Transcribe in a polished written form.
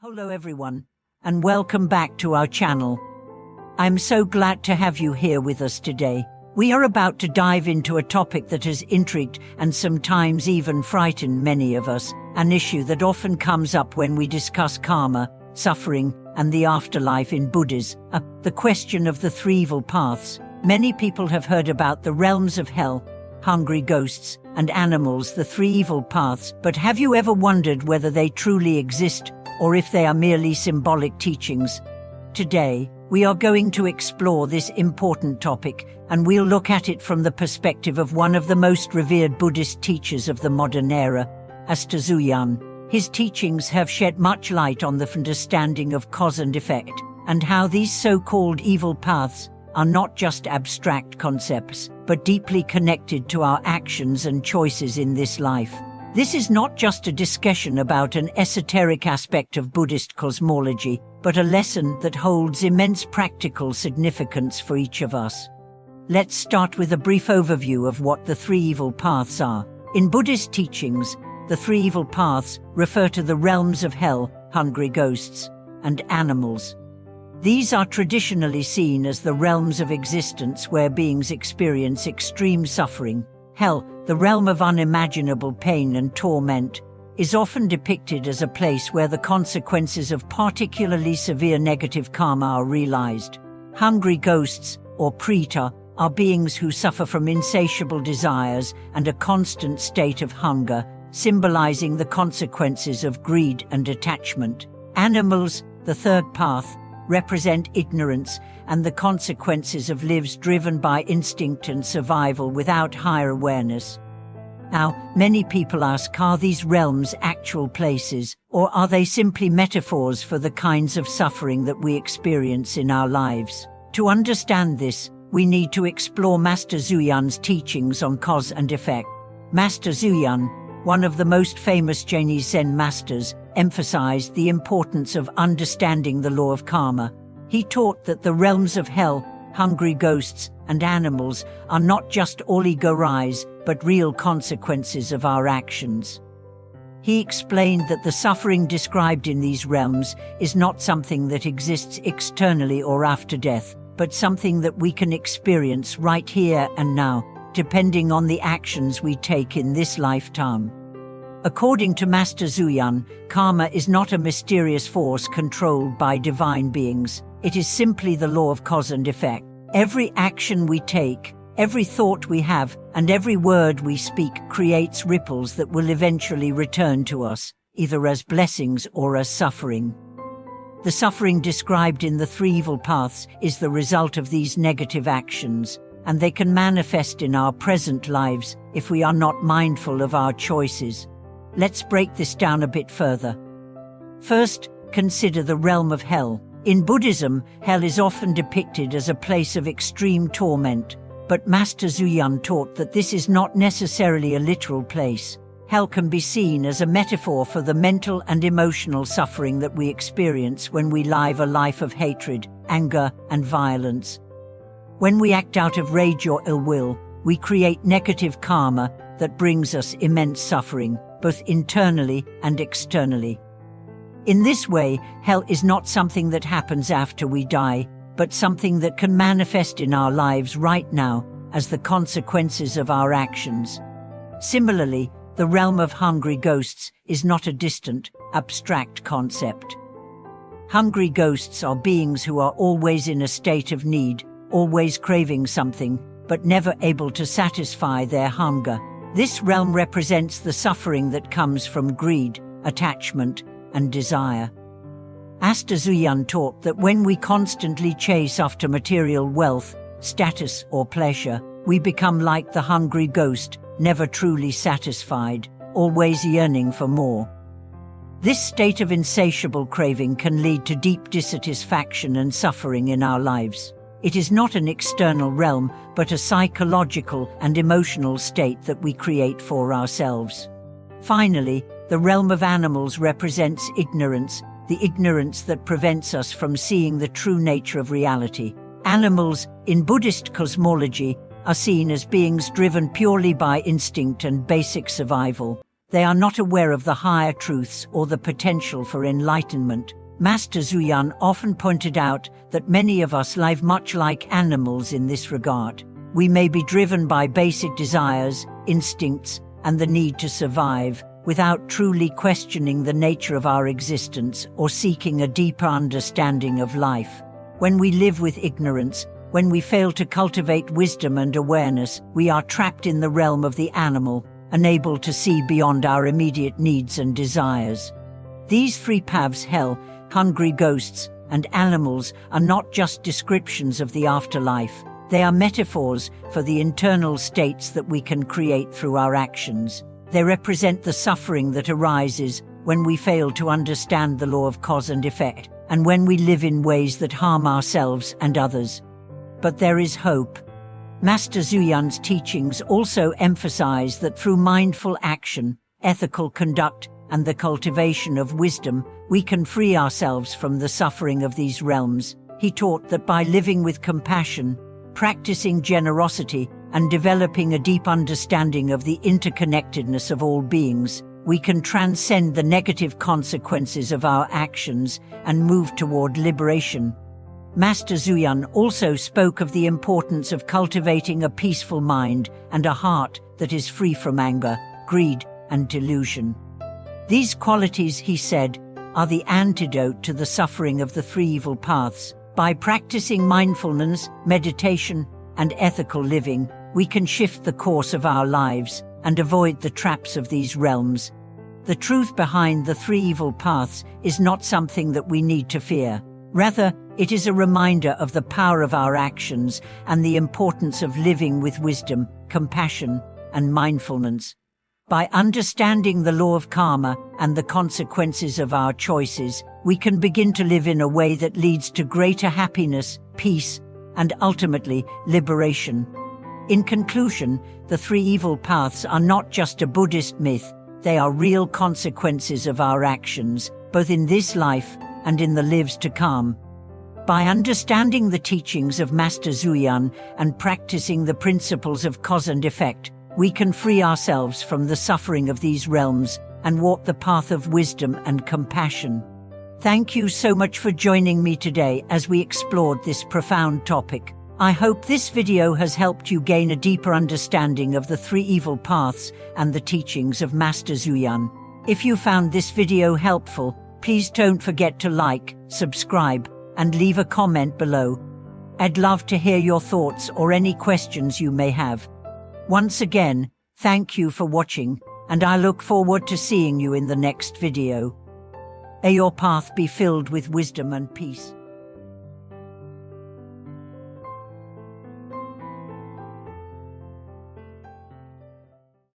Hello everyone, and welcome back to our channel. I'm so glad to have you here with us today. We are about to dive into a topic that has intrigued and sometimes even frightened many of us, an issue that often comes up when we discuss karma, suffering, and the afterlife in Buddhism, the question of the three evil paths. Many people have heard about the realms of hell, hungry ghosts, and animals, the three evil paths, but have you ever wondered whether they truly exist or if they are merely symbolic teachings? Today, we are going to explore this important topic, and we'll look at it from the perspective of one of the most revered Buddhist teachers of the modern era, Astonishing. His teachings have shed much light on the understanding of cause and effect, and how these so-called evil paths are not just abstract concepts, but deeply connected to our actions and choices in this life. This is not just a discussion about an esoteric aspect of Buddhist cosmology, but a lesson that holds immense practical significance for each of us. Let's start with a brief overview of what the three evil paths are. In Buddhist teachings, the three evil paths refer to the realms of hell, hungry ghosts, and animals. These are traditionally seen as the realms of existence where beings experience extreme suffering. Hell, the realm of unimaginable pain and torment, is often depicted as a place where the consequences of particularly severe negative karma are realized. Hungry ghosts, or preta, are beings who suffer from insatiable desires and a constant state of hunger, symbolizing the consequences of greed and attachment. Animals, the third path, represent ignorance and the consequences of lives driven by instinct and survival without higher awareness. Now, many people ask, are these realms actual places, or are they simply metaphors for the kinds of suffering that we experience in our lives? To understand this, we need to explore Master Xuan's teachings on cause and effect. Master Xuan, one of the most famous Chinese Zen masters, emphasized the importance of understanding the law of karma. He taught that the realms of hell, hungry ghosts, and animals are not just allegories, but real consequences of our actions. He explained that the suffering described in these realms is not something that exists externally or after death, but something that we can experience right here and now, depending on the actions we take in this lifetime. According to Master Xuan, karma is not a mysterious force controlled by divine beings. It is simply the law of cause and effect. Every action we take, every thought we have, and every word we speak creates ripples that will eventually return to us, either as blessings or as suffering. The suffering described in the three evil paths is the result of these negative actions, and they can manifest in our present lives if we are not mindful of our choices. Let's break this down a bit further. First, consider the realm of hell. In Buddhism, hell is often depicted as a place of extreme torment, but Master Xuan taught that this is not necessarily a literal place. Hell can be seen as a metaphor for the mental and emotional suffering that we experience when we live a life of hatred, anger, and violence. When we act out of rage or ill will, we create negative karma that brings us immense suffering, both internally and externally. In this way, hell is not something that happens after we die, but something that can manifest in our lives right now as the consequences of our actions. Similarly, the realm of hungry ghosts is not a distant, abstract concept. Hungry ghosts are beings who are always in a state of need, always craving something, but never able to satisfy their hunger. This realm represents the suffering that comes from greed, attachment, and desire. Master Xuan taught that when we constantly chase after material wealth, status, or pleasure, we become like the hungry ghost, never truly satisfied, always yearning for more. This state of insatiable craving can lead to deep dissatisfaction and suffering in our lives. It is not an external realm, but a psychological and emotional state that we create for ourselves. Finally, the realm of animals represents ignorance, the ignorance that prevents us from seeing the true nature of reality. Animals, in Buddhist cosmology, are seen as beings driven purely by instinct and basic survival. They are not aware of the higher truths or the potential for enlightenment. Master Zuyan often pointed out that many of us live much like animals in this regard. We may be driven by basic desires, instincts, and the need to survive, without truly questioning the nature of our existence or seeking a deeper understanding of life. When we live with ignorance, when we fail to cultivate wisdom and awareness, we are trapped in the realm of the animal, unable to see beyond our immediate needs and desires. These three paths, hell, hungry ghosts, and animals, are not just descriptions of the afterlife. They are metaphors for the internal states that we can create through our actions. They represent the suffering that arises when we fail to understand the law of cause and effect, and when we live in ways that harm ourselves and others. But there is hope. Master Zuyan's teachings also emphasize that through mindful action, ethical conduct, and the cultivation of wisdom, we can free ourselves from the suffering of these realms. He taught that by living with compassion, practicing generosity, and developing a deep understanding of the interconnectedness of all beings, we can transcend the negative consequences of our actions and move toward liberation. Master Zuyan also spoke of the importance of cultivating a peaceful mind and a heart that is free from anger, greed, and delusion. These qualities, he said, are the antidote to the suffering of the three evil paths. By practicing mindfulness, meditation, and ethical living, we can shift the course of our lives and avoid the traps of these realms. The truth behind the three evil paths is not something that we need to fear. Rather, it is a reminder of the power of our actions and the importance of living with wisdom, compassion, and mindfulness. By understanding the law of karma and the consequences of our choices, we can begin to live in a way that leads to greater happiness, peace, and ultimately, liberation. In conclusion, the three evil paths are not just a Buddhist myth, they are real consequences of our actions, both in this life and in the lives to come. By understanding the teachings of Master Zuyan and practicing the principles of cause and effect, we can free ourselves from the suffering of these realms and walk the path of wisdom and compassion. Thank you so much for joining me today as we explored this profound topic. I hope this video has helped you gain a deeper understanding of the three evil paths and the teachings of Master Zuyan. If you found this video helpful, please don't forget to like, subscribe, and leave a comment below. I'd love to hear your thoughts or any questions you may have. Once again, thank you for watching, and I look forward to seeing you in the next video. May your path be filled with wisdom and peace.